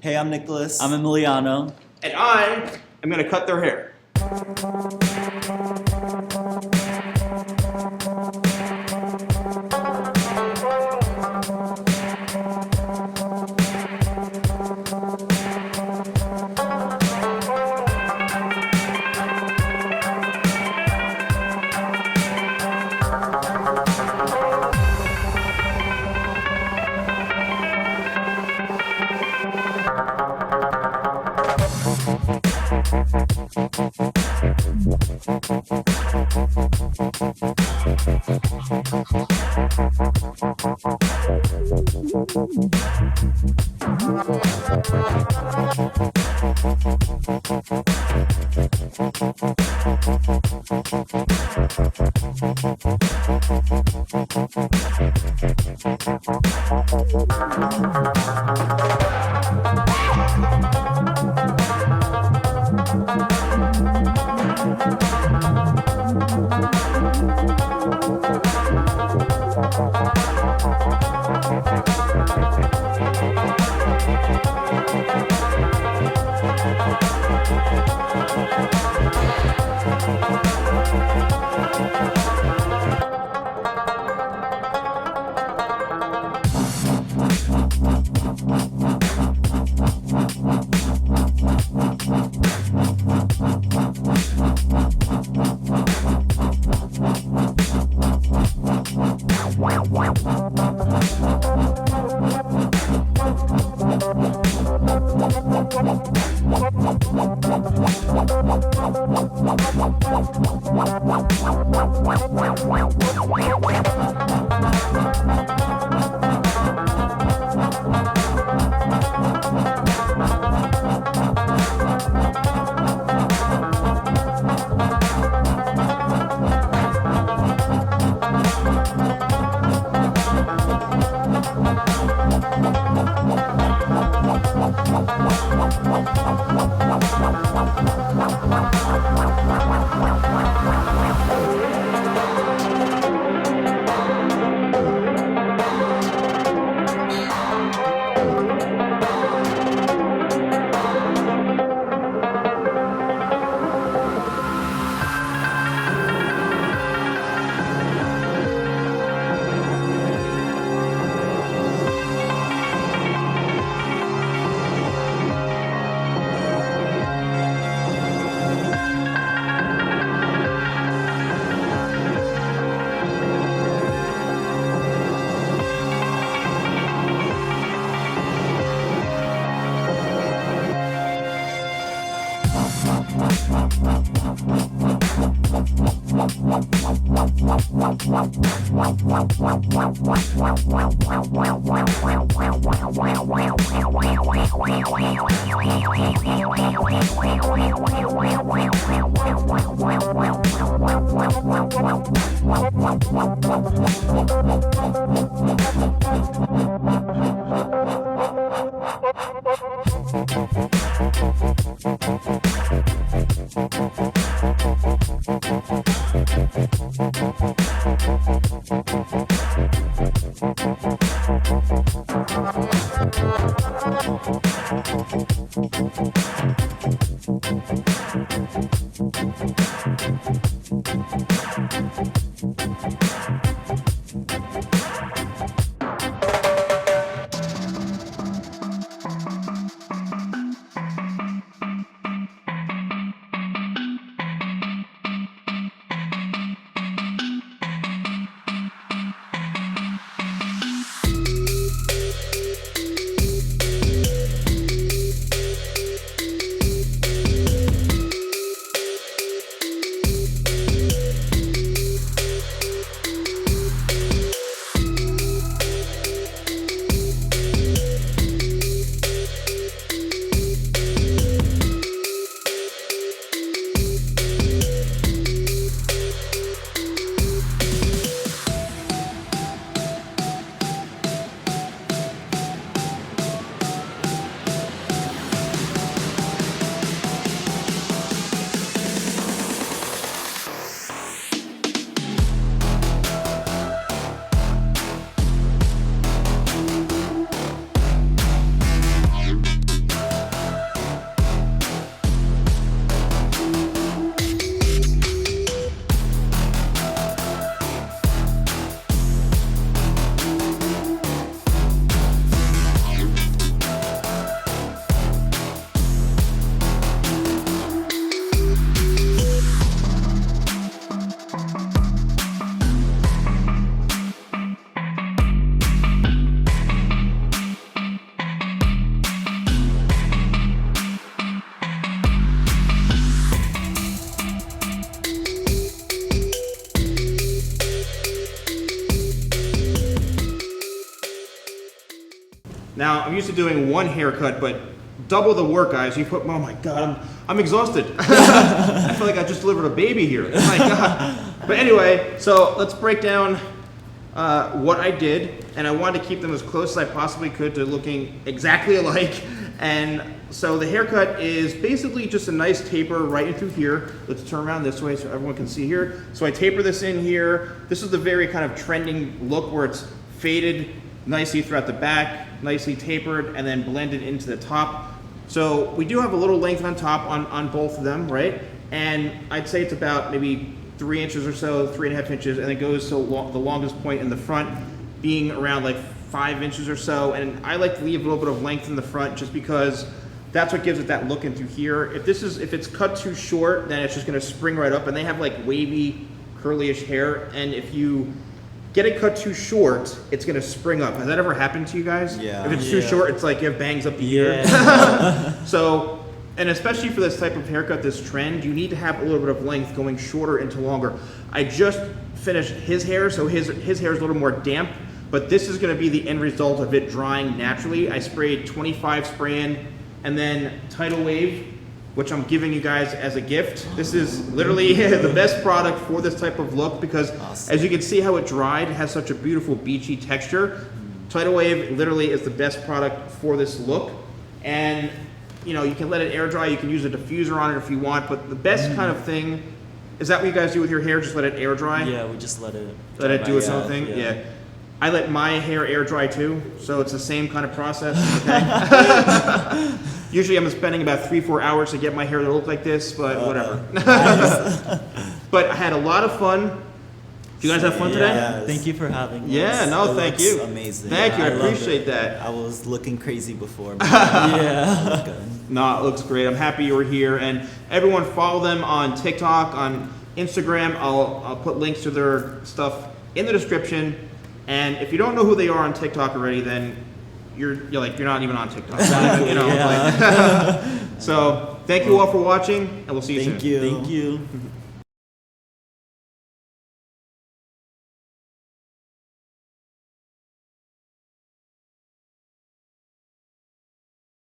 Hey, I'm Nicolas. I'm Emiliano. And I am going to cut their hair. used to doing one haircut, but double the work, guys. You put, oh my God, I'm exhausted. I feel like I just delivered a baby here. Oh my God. But anyway, so let's break down what I did, and I wanted to keep them as close as I possibly could to looking exactly alike. And so the haircut is basically just a nice taper right in through here. Let's turn around this way so everyone can see here. So I taper this in here. This is the very kind of trending look where it's faded nicely throughout the back, nicely tapered, and then blended into the top. So we do have a little length on top on both of them, right? And I'd say it's about maybe 3 inches or so, 3.5 inches, and it goes to the longest point in the front being around like 5 inches or so. And I like to leave a little bit of length in the front just because that's what gives it that look into here. If it's cut too short, then it's just gonna spring right up, and they have like wavy, curly-ish hair, and if you get it cut too short, it's gonna spring up. Has that ever happened to you guys? Yeah. If it's too short, it's like you have bangs up the ear. So, and especially for this type of haircut, this trend, you need to have a little bit of length going shorter into longer. I just finished his hair, so his hair is a little more damp, but this is gonna be the end result of it drying naturally. I sprayed 25 spray-in, and then Tidal Wave, which I'm giving you guys as a gift. This is literally the best product for this type of look because as you can see how it dried, it has such a beautiful beachy texture. Tidal Wave literally is the best product for this look. And you know, you can let it air dry, you can use a diffuser on it if you want, but the best kind of thing, is that what you guys do with your hair? Just let it air dry? Yeah, we just let it do its own thing? Yeah. I let my hair air dry too, so it's the same kind of process, okay? Usually I'm spending about 3-4 hours to get my hair to look like this, but whatever. But I had a lot of fun. Did you guys have fun today? Yeah, thank you for having us. Yeah, no, thank you. Amazing. Thank you, I love appreciate it. that. I was looking crazy before. But yeah. No, it looks great. I'm happy you were here. And everyone follow them on TikTok, on Instagram. I'll put links to their stuff in the description. And if you don't know who they are on TikTok already, then you're not even on TikTok. So thank you all for watching, and we'll see you soon. Thank you.